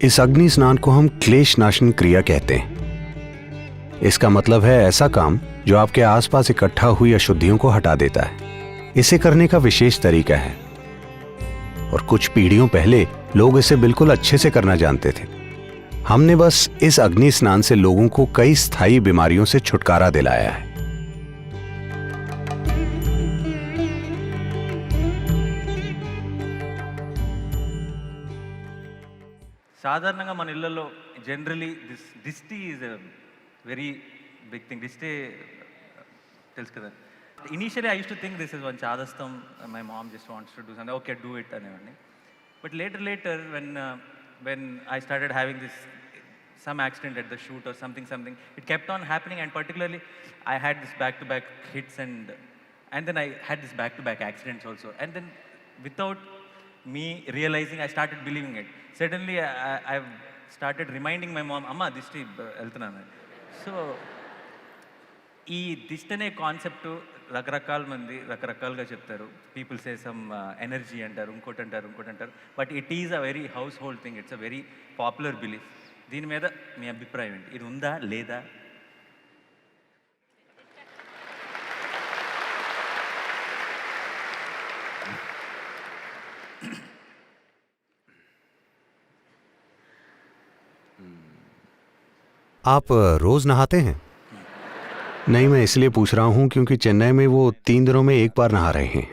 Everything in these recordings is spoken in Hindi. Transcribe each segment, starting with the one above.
इस अग्नि स्नान को हम क्लेश नाशन क्रिया कहते हैं। इसका मतलब है ऐसा काम जो आपके आसपास इकट्ठा हुई अशुद्धियों को हटा देता है। इसे करने का विशेष तरीका है और कुछ पीढ़ियों पहले लोग इसे बिल्कुल अच्छे से करना जानते थे। हमने बस इस अग्नि स्नान से लोगों को कई स्थायी बीमारियों से छुटकारा दिलाया है। సాధారణంగా మన ఇళ్లలో జనరలీ దిష్టి is a very big thing. దిష్టి తెలుసు కదా. Initially I use to think this is one చాదస్తం, my mom just wants to do something, okay do it అనేవాడిని. But later when I started having this some accident at the shoot or something, it kept on happening, and particularly I had this back-to-back hits and then I had this back-to-back accidents also, and then without me realizing I started believing it. Suddenly I've started reminding my mom, amma dishti eltunana. So ఈ దిష్టి అనే కాన్సెప్ట్ రకరకాల మంది రకరకాలుగా చెప్తారు. పీపుల్ సే సమ్ ఎనర్జీ అంటారు, ఇంకోటి అంటారు, but it is a very house hold thing. It's a very popular belief. దీని మీద మీ అభిప్రాయం ఏంటి? ఇది ఉందా లేదా? आप रोज नहाते हैं? नहीं, मैं इसलिए पूछ रहा हूं क्योंकि चेन्नई में वो 3 दिनों में एक बार नहा रहे हैं।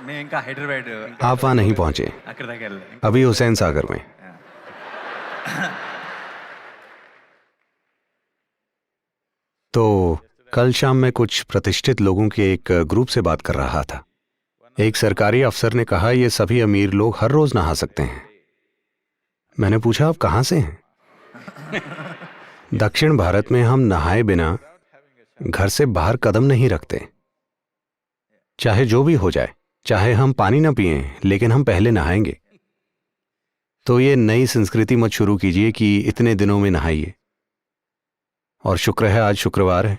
मैं इनका हैदराबाद, आप वहां नहीं पहुंचे, अక్కడ దాకా వెళ్ళాలి. अभी हुसैन सागर में। तो कल शाम मैं कुछ प्रतिष्ठित लोगों के एक ग्रुप से बात कर रहा था। एक सरकारी अफसर ने कहा ये सभी अमीर लोग हर रोज नहा सकते हैं। मैंने पूछा आप कहां से हैं? दक्षिण भारत में हम नहाए बिना घर से बाहर कदम नहीं रखते, चाहे जो भी हो जाए, चाहे हम पानी न पिए, लेकिन हम पहले नहाएंगे। तो ये नई संस्कृति मत शुरू कीजिए कि इतने दिनों में नहाइए, और शुक्र है आज शुक्रवार है।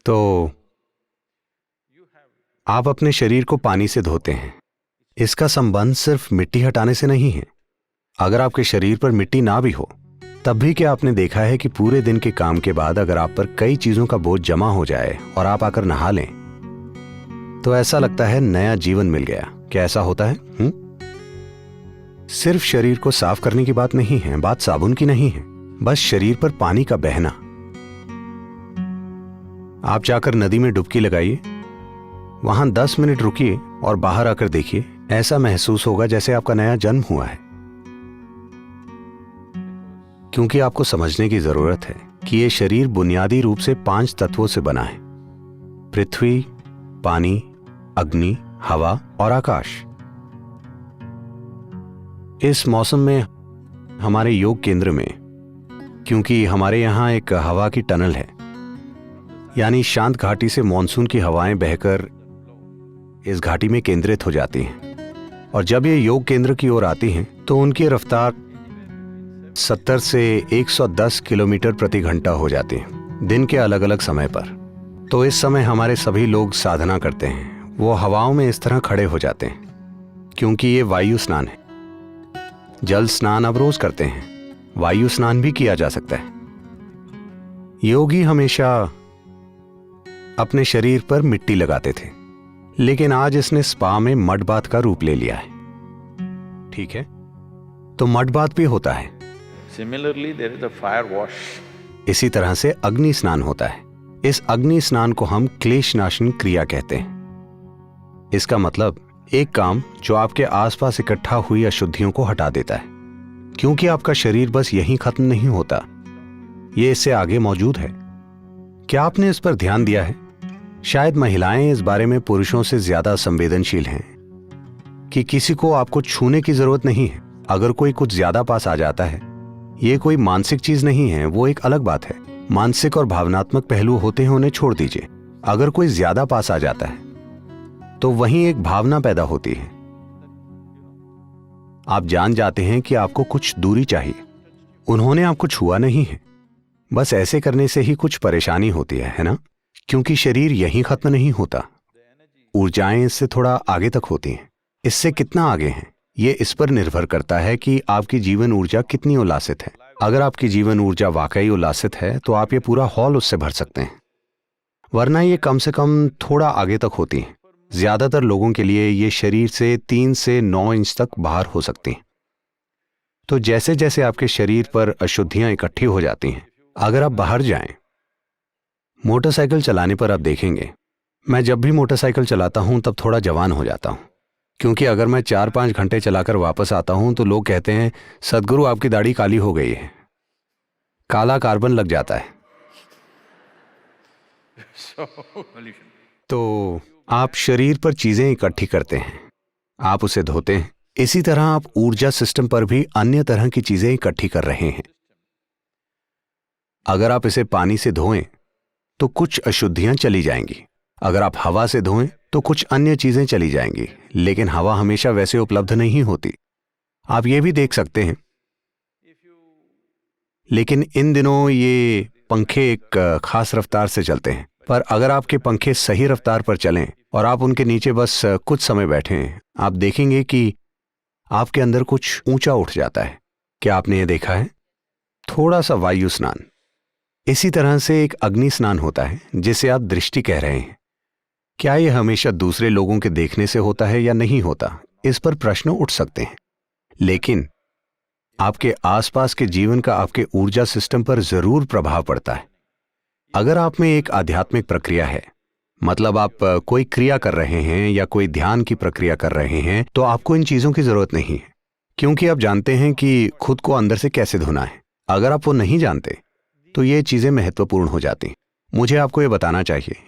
तो आप अपने शरीर को पानी से धोते हैं। इसका संबंध सिर्फ मिट्टी हटाने से नहीं है। अगर आपके शरीर पर मिट्टी ना भी हो, तब भी क्या आपने देखा है कि पूरे दिन के काम के बाद अगर आप पर कई चीजों का बोझ जमा हो जाए और आप आकर नहा लें, तो ऐसा लगता है नया जीवन मिल गया। क्या ऐसा होता है? सिर्फ शरीर को साफ करने की बात नहीं है, बात साबुन की नहीं है, बस शरीर पर पानी का बहना। आप जाकर नदी में डुबकी लगाइए, वहां 10 मिनट रुकिए और बाहर आकर देखिए, ऐसा महसूस होगा जैसे आपका नया जन्म हुआ है। क्योंकि आपको समझने की जरूरत है कि यह शरीर बुनियादी रूप से 5 तत्वों से बना है: पृथ्वी, पानी, अग्नि, हवा और आकाश। इस मौसम में हमारे योग केंद्र में, क्योंकि हमारे यहां एक हवा की टनल है, यानी शांत घाटी से मॉनसून की हवाएं बहकर इस घाटी में केंद्रित हो जाती हैं, और जब ये योग केंद्र की ओर आती हैं तो उनकी रफ्तार 70 से 110 किलोमीटर प्रति घंटा हो जाती है, दिन के अलग अलग समय पर। तो इस समय हमारे सभी लोग साधना करते हैं, वो हवाओं में इस तरह खड़े हो जाते हैं, क्योंकि ये वायु स्नान है। जल स्नान अब रोज करते हैं, वायु स्नान भी किया जा सकता है। योगी हमेशा अपने शरीर पर मिट्टी लगाते थे, लेकिन आज इसने स्पा में मड बाथ का रूप ले लिया है। ठीक है, तो मड बाथ भी होता है। Similarly, there is a fire wash. इसी तरह से अग्नि स्नान होता है। इस अग्नि स्नान को हम क्लेश नाशन क्रिया कहते हैं। इसका मतलब एक काम जो आपके आसपास इकट्ठा हुई अशुद्धियों को हटा देता है, क्योंकि आपका शरीर बस यहीं खत्म नहीं होता, ये इससे आगे मौजूद है। क्या आपने इस पर ध्यान दिया है? शायद महिलाएं इस बारे में पुरुषों से ज्यादा संवेदनशील हैं कि किसी को आपको छूने की जरूरत नहीं है। अगर कोई कुछ ज्यादा पास आ जाता है, ये कोई मानसिक चीज नहीं है, वो एक अलग बात है। मानसिक और भावनात्मक पहलू होते हैं, उन्हें छोड़ दीजिए। अगर कोई ज्यादा पास आ जाता है तो वहीं एक भावना पैदा होती है। आप जान जाते हैं कि आपको कुछ दूरी चाहिए। उन्होंने आपको छुआ नहीं है, बस ऐसे करने से ही कुछ परेशानी होती है ना? क्योंकि शरीर यहीं खत्म नहीं होता, ऊर्जाएं इससे थोड़ा आगे तक होती हैं। इससे कितना आगे हैं, ये इस पर निर्भर करता है कि आपकी जीवन ऊर्जा कितनी उल्लासित है। अगर आपकी जीवन ऊर्जा वाकई उल्लासित है तो आप ये पूरा हॉल उससे भर सकते हैं, वरना ये कम से कम थोड़ा आगे तक होती हैं। ज्यादातर लोगों के लिए ये शरीर से 3 से 9 इंच तक बाहर हो सकती हैं। तो जैसे जैसे आपके शरीर पर अशुद्धियां इकट्ठी हो जाती हैं, अगर आप बाहर जाएं, मोटरसाइकिल चलाने पर आप देखेंगे, मैं जब भी मोटरसाइकिल चलाता हूं तब थोड़ा जवान हो जाता हूं, क्योंकि अगर मैं 4-5 घंटे चलाकर वापस आता हूं तो लोग कहते हैं, सदगुरु आपकी दाढ़ी काली हो गई है, काला कार्बन लग जाता है। Pollution. तो आप शरीर पर चीजें इकट्ठी करते हैं, आप उसे धोते हैं। इसी तरह आप ऊर्जा सिस्टम पर भी अन्य तरह की चीजें इकट्ठी कर रहे हैं। अगर आप इसे पानी से धोएं तो कुछ अशुद्धियां चली जाएंगी, अगर आप हवा से धोएं तो कुछ अन्य चीजें चली जाएंगी, लेकिन हवा हमेशा वैसे उपलब्ध नहीं होती। आप ये भी देख सकते हैं, लेकिन इन दिनों ये पंखे एक खास रफ्तार से चलते हैं, पर अगर आपके पंखे सही रफ्तार पर चलें और आप उनके नीचे बस कुछ समय बैठें, आप देखेंगे कि आपके अंदर कुछ ऊंचा उठ जाता है। क्या आपने ये देखा है? थोड़ा सा वायु स्नान। इसी तरह से एक अग्नि स्नान होता है जिसे आप दृष्टि कह रहे हैं। क्या यह हमेशा दूसरे लोगों के देखने से होता है या नहीं होता, इस पर प्रश्न उठ सकते हैं, लेकिन आपके आसपास के जीवन का आपके ऊर्जा सिस्टम पर जरूर प्रभाव पड़ता है। अगर आप में एक आध्यात्मिक प्रक्रिया है, मतलब आप कोई क्रिया कर रहे हैं या कोई ध्यान की प्रक्रिया कर रहे हैं, तो आपको इन चीजों की जरूरत नहीं है, क्योंकि आप जानते हैं कि खुद को अंदर से कैसे धोना है। अगर आप वो नहीं जानते तो ये चीजें महत्वपूर्ण हो जाती। मुझे आपको ये बताना चाहिए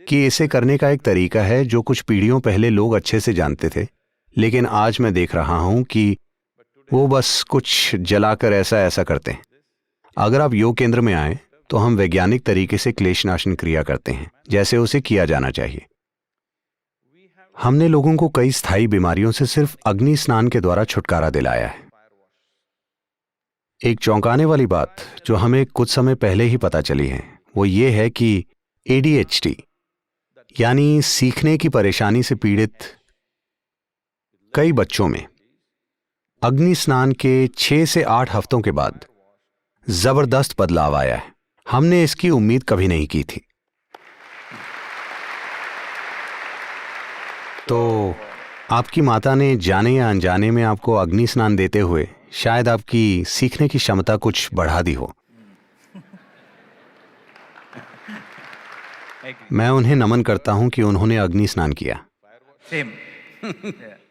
कि इसे करने का एक तरीका है जो कुछ पीढ़ियों पहले लोग अच्छे से जानते थे, लेकिन आज मैं देख रहा हूं कि वो बस कुछ जलाकर ऐसा ऐसा करते हैं। अगर आप योग केंद्र में आए तो हम वैज्ञानिक तरीके से क्लेशनाशन क्रिया करते हैं, जैसे उसे किया जाना चाहिए। हमने लोगों को कई स्थायी बीमारियों से सिर्फ अग्नि स्नान के द्वारा छुटकारा दिलाया है। एक चौंकाने वाली बात जो हमें कुछ समय पहले ही पता चली है, वो ये है कि ADHD यानी सीखने की परेशानी से पीड़ित कई बच्चों में अग्नि स्नान के 6 से 8 हफ्तों के बाद जबरदस्त बदलाव आया है। हमने इसकी उम्मीद कभी नहीं की थी। तो आपकी माता ने जाने या अनजाने में आपको अग्नि स्नान देते हुए शायद आपकी सीखने की क्षमता कुछ बढ़ा दी हो। मैं उन्हें नमन करता हूं कि उन्होंने अग्नि स्नान किया। Same. Yeah.